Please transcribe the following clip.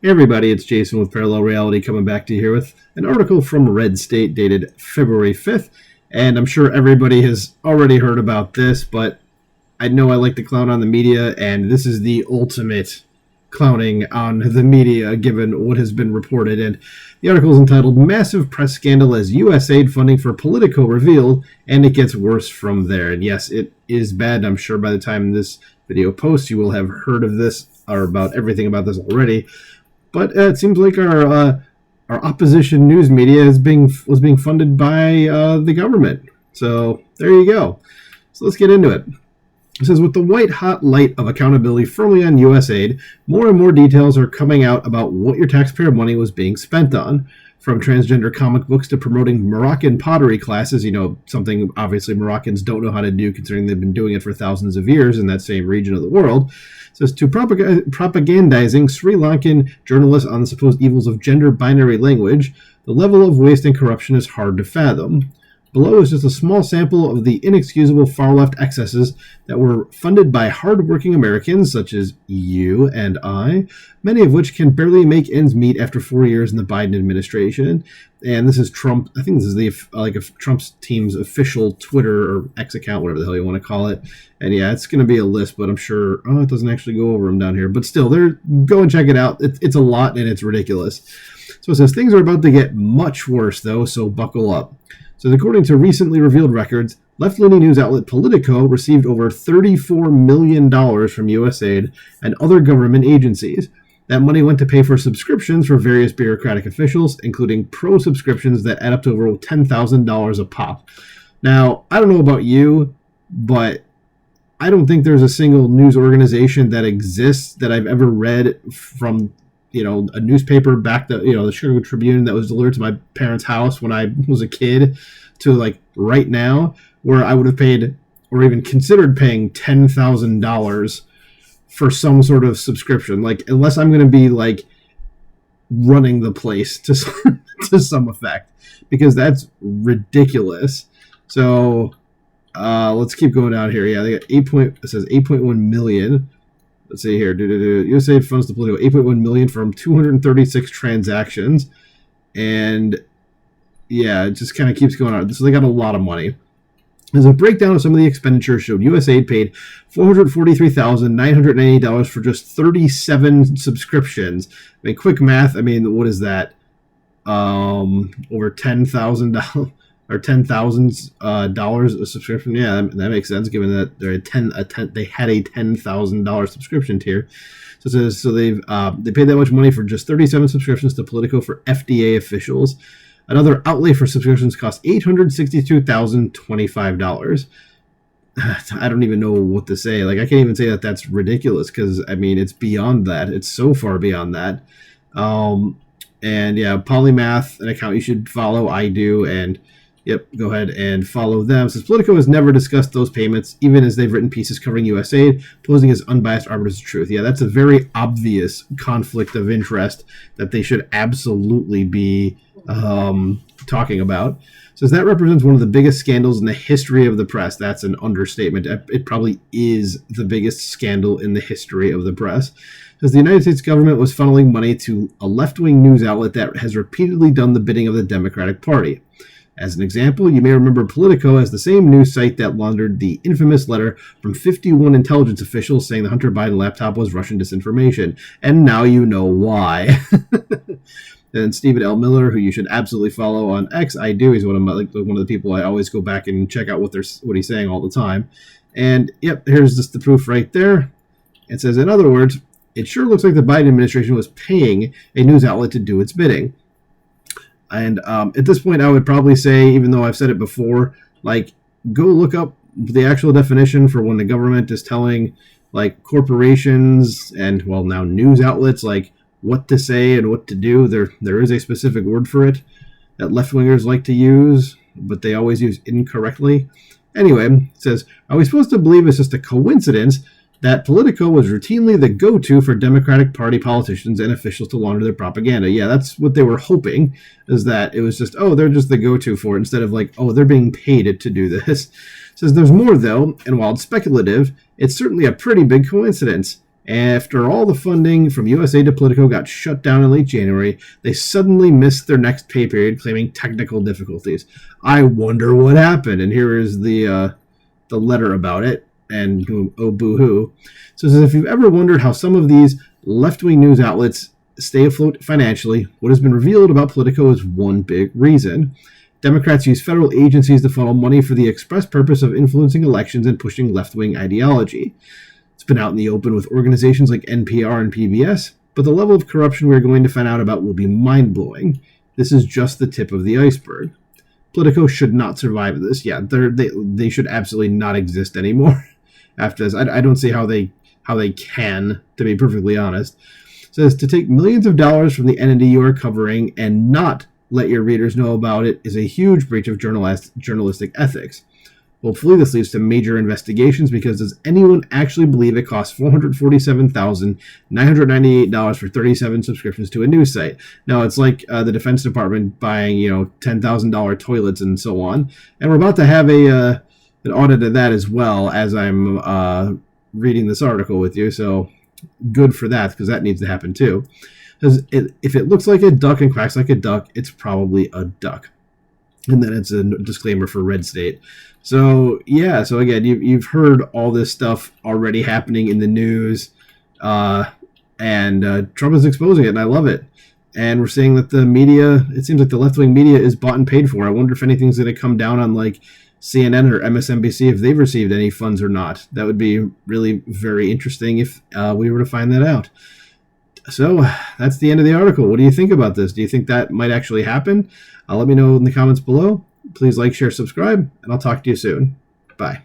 Hey everybody, it's Jason with Parallel Reality coming back to you here with an article from Red State dated February 5th. And I'm sure everybody has already heard about this, but I know I like to clown on the media, and this is the ultimate clowning on the media given what has been reported. And the article is entitled Massive Press Scandal as USAID Funding for Politico Revealed, and it gets worse from there. And yes, it is bad. I'm sure by the time this video posts, you will have heard of this or about everything about this already. But it seems like our opposition news media was being funded by the government. So there you go. So let's get into it. It says, with the white-hot light of accountability firmly on USAID, more and more details are coming out about what your taxpayer money was being spent on. From transgender comic books to promoting Moroccan pottery classes, something obviously Moroccans don't know how to do considering they've been doing it for thousands of years in that same region of the world. It says, to propagandizing Sri Lankan journalists on the supposed evils of gender binary language, the level of waste and corruption is hard to fathom. Below is just a small sample of the inexcusable far-left excesses that were funded by hard-working Americans, such as you and I, many of which can barely make ends meet after 4 years in the Biden administration. And this is Trump. I think this is Trump's team's official Twitter or X account, whatever the hell you want to call it. And yeah, it's going to be a list, but I'm sure it doesn't actually go over them down here. But still, go and check it out. It's a lot and it's ridiculous. So it says things are about to get much worse, though, so buckle up. So according to recently revealed records, left-leaning news outlet Politico received over $34 million from USAID and other government agencies. That money went to pay for subscriptions for various bureaucratic officials, including pro subscriptions that add up to over $10,000 a pop. Now, I don't know about you, but I don't think there's a single news organization that exists that I've ever read from a newspaper back to, the Chicago Tribune that was delivered to my parents' house when I was a kid to right now, where I would have paid or even considered paying $10,000 for some sort of subscription. Unless I'm going to be running the place to some effect, because that's ridiculous. So let's keep going down here. Yeah, they got it says 8.1 million. Let's see here. USAID funds the Politico 8.1 million from 236 transactions, and yeah, it just kind of keeps going on. So they got a lot of money. As a breakdown of some of the expenditures showed, USAID paid $443,980 for just 37 subscriptions. I mean, quick math. I mean, what is that? Over $10,000 or $10,000 a subscription. Yeah, that makes sense given that they had a $10,000 subscription tier. So they paid that much money for just 37 subscriptions to Politico for FDA officials. Another outlay for subscriptions cost $862,025. I don't even know what to say. I can't even say that that's ridiculous because it's beyond that. It's so far beyond that. And yeah, Polymath, an account you should follow. I do, and yep, go ahead and follow them. Since Politico has never discussed those payments, even as they've written pieces covering USAID, posing as unbiased arbiters of truth. Yeah, that's a very obvious conflict of interest that they should absolutely be talking about. Says that represents one of the biggest scandals in the history of the press. That's an understatement. It probably is the biggest scandal in the history of the press. Says the United States government was funneling money to a left-wing news outlet that has repeatedly done the bidding of the Democratic Party. As an example, you may remember Politico as the same news site that laundered the infamous letter from 51 intelligence officials saying the Hunter Biden laptop was Russian disinformation. And now you know why. And Stephen L. Miller, who you should absolutely follow on X, I do. He's one of the people I always go back and check out what he's saying all the time. And yep, here's just the proof right there. It says, in other words, it sure looks like the Biden administration was paying a news outlet to do its bidding. And at this point, I would probably say, even though I've said it before, go look up the actual definition for when the government is telling corporations and, well, now news outlets, what to say and what to do. There is a specific word for it that left-wingers like to use, but they always use incorrectly. Anyway, it says, are we supposed to believe it's just a coincidence that Politico was routinely the go-to for Democratic Party politicians and officials to launder their propaganda? Yeah, that's what they were hoping, is that it was just, they're just the go-to for it, instead of they're being paid to do this. It says there's more, though, and while it's speculative, it's certainly a pretty big coincidence. After all the funding from USAID to Politico got shut down in late January, they suddenly missed their next pay period, claiming technical difficulties. I wonder what happened. And here is the letter about it. And oh, boo-hoo. So it says, if you've ever wondered how some of these left-wing news outlets stay afloat financially, what has been revealed about Politico is one big reason. Democrats use federal agencies to funnel money for the express purpose of influencing elections and pushing left-wing ideology. It's been out in the open with organizations like NPR and PBS, but the level of corruption we're going to find out about will be mind-blowing. This is just the tip of the iceberg. Politico should not survive this. Yeah, they should absolutely not exist anymore after this. I don't see how they can, to be perfectly honest. It says, to take millions of dollars from the entity you are covering and not let your readers know about it is a huge breach of journalistic ethics. Hopefully this leads to major investigations, because does anyone actually believe it costs $447,998 for 37 subscriptions to a news site? No, it's like the Defense Department buying, $10,000 toilets and so on. And we're about to have an audit of that as well as I'm reading this article with you. So good for that, because that needs to happen too. Because if it looks like a duck and quacks like a duck, it's probably a duck. And then it's a disclaimer for Red State. So, yeah, so again, you've heard all this stuff already happening in the news, and Trump is exposing it, and I love it. And we're seeing that the media, it seems like the left-wing media is bought and paid for. I wonder if anything's going to come down on, like, CNN or MSNBC, if they've received any funds or not. That would be really very interesting if we were to find that out. So that's the end of the article. What do you think about this? Do you think that might actually happen? Let me know in the comments below. Please like, share, subscribe, and I'll talk to you soon. Bye.